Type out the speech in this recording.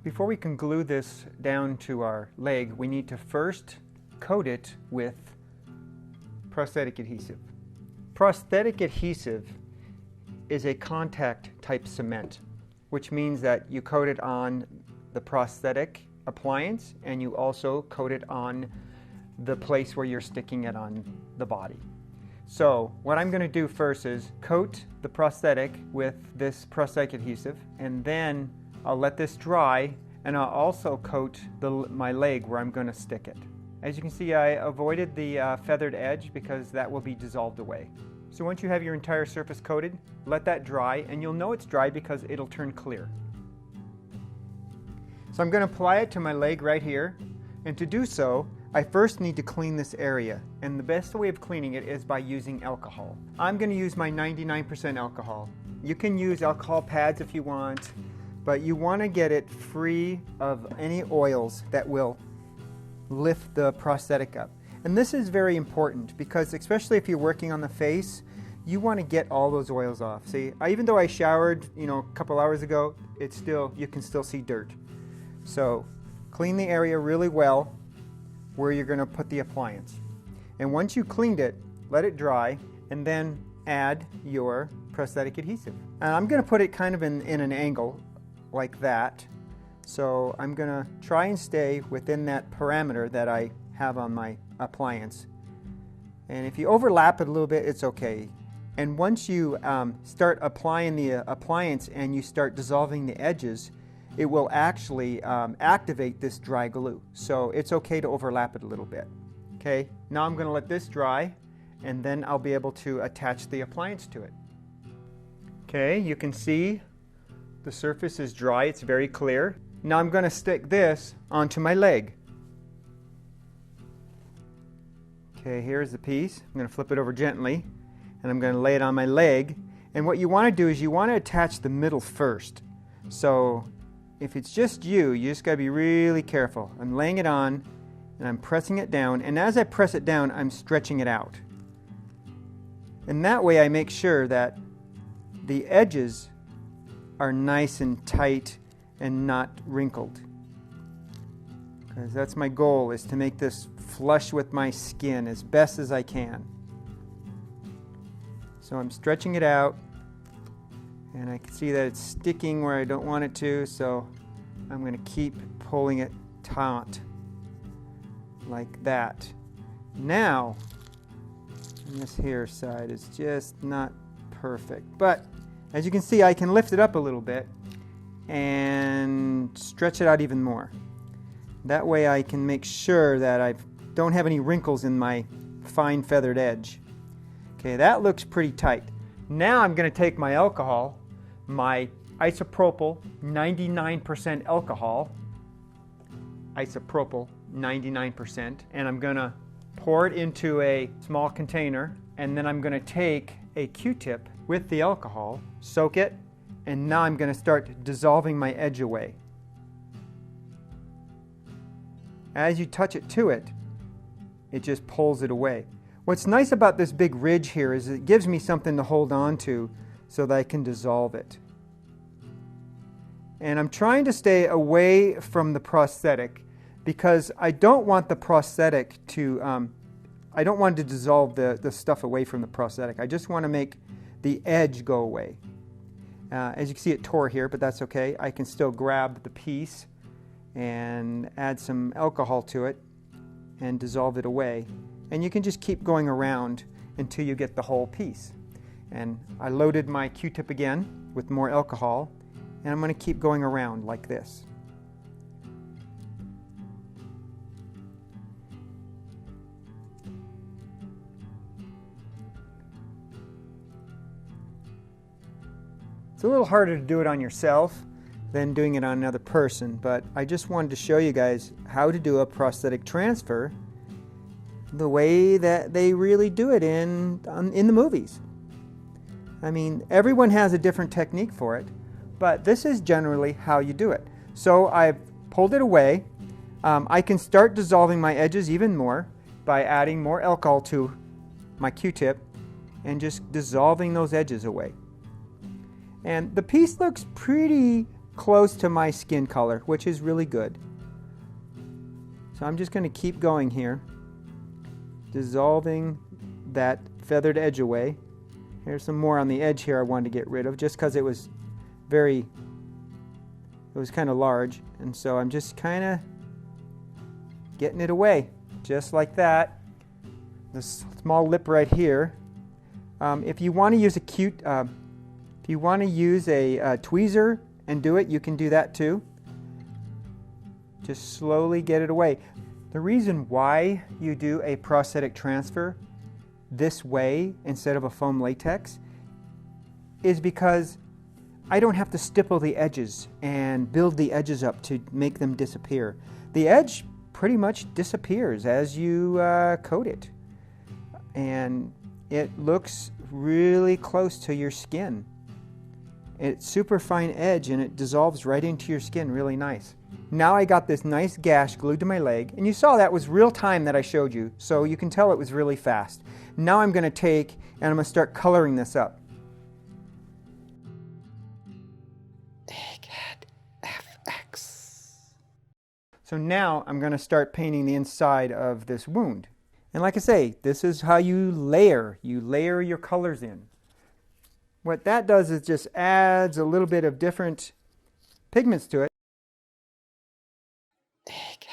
Before we can glue this down to our leg, we need to first coat it with prosthetic adhesive. Prosthetic adhesive is a contact type cement, which means that you coat it on the prosthetic appliance and you also coat it on the place where you're sticking it on the body. So what I'm going to do first is coat the prosthetic with this prosthetic adhesive, and then I'll let this dry, and I'll also coat my leg where I'm going to stick it. As you can see, I avoided the feathered edge because that will be dissolved away. So once you have your entire surface coated, let that dry, and you'll know it's dry because it'll turn clear. So I'm going to apply it to my leg right here, and to do so, I first need to clean this area, and the best way of cleaning it is by using alcohol. I'm going to use my 99% alcohol. You can use alcohol pads if you want, but you want to get it free of any oils that will lift the prosthetic up. And this is very important because especially if you're working on the face, you want to get all those oils off. See, even though I showered, a couple hours ago, you can still see dirt. So clean the area really well where you're going to put the appliance. And once you cleaned it, let it dry, and then add your prosthetic adhesive. And I'm going to put it kind of in an angle like that. So I'm going to try and stay within that parameter that I have on my appliance. And if you overlap it a little bit, it's okay. And once you start applying the appliance and you start dissolving the edges, it will actually activate this dry glue. So it's okay to overlap it a little bit. Okay, now I'm going to let this dry, and then I'll be able to attach the appliance to it. Okay, you can see the surface is dry, it's very clear. Now I'm going to stick this onto my leg. Okay, here's the piece. I'm going to flip it over gently, and I'm going to lay it on my leg. And what you want to do is you want to attach the middle first. So if it's just you just got to be really careful. I'm laying it on, and I'm pressing it down, and as I press it down, I'm stretching it out. And that way I make sure that the edges are nice and tight and not wrinkled. Because that's my goal, is to make this flush with my skin as best as I can. So I'm stretching it out, and I can see that it's sticking where I don't want it to, so I'm going to keep pulling it taut like that. Now, this here side is just not perfect, but as you can see, I can lift it up a little bit and stretch it out even more. That way I can make sure that I don't have any wrinkles in my fine feathered edge. Okay, that looks pretty tight. Now I'm going to take my alcohol, my isopropyl 99% alcohol, isopropyl 99%, and I'm going to pour it into a small container, and then I'm going to take a Q-tip with the alcohol, soak it, and now I'm going to start dissolving my edge away. As you touch it to it, it just pulls it away. What's nice about this big ridge here is it gives me something to hold on to so that I can dissolve it. And I'm trying to stay away from the prosthetic because I don't want the prosthetic to, I don't want to dissolve the stuff away from the prosthetic. I just want to make the edge go away. As you can see, it tore here, but that's okay. I can still grab the piece and add some alcohol to it and dissolve it away. And you can just keep going around until you get the whole piece. And I loaded my Q-tip again with more alcohol, and I'm going to keep going around like this. It's a little harder to do it on yourself than doing it on another person, but I just wanted to show you guys how to do a prosthetic transfer the way that they really do it in the movies. I mean, everyone has a different technique for it, but this is generally how you do it. So I've pulled it away. I can start dissolving my edges even more by adding more alcohol to my Q-tip and just dissolving those edges away. And the piece looks pretty close to my skin color, which is really good. So I'm just going to keep going here, dissolving that feathered edge away. Here's some more on the edge here I wanted to get rid of, just because it was kind of large, and so I'm just kind of getting it away, just like that. This small lip right here. If you want to use a tweezer and do it, you can do that too. Just slowly get it away. The reason why you do a prosthetic transfer this way instead of a foam latex is because I don't have to stipple the edges and build the edges up to make them disappear. The edge pretty much disappears as you coat it, and it looks really close to your skin. It's super fine edge and it dissolves right into your skin really nice. Now I got this nice gash glued to my leg, and you saw that was real time that I showed you, so you can tell it was really fast. Now I'm going to take and I'm going to start coloring this up. Eggehead FX. So now I'm going to start painting the inside of this wound. And like I say, this is how you layer. You layer your colors in. What that does is just adds a little bit of different pigments to it. Egg.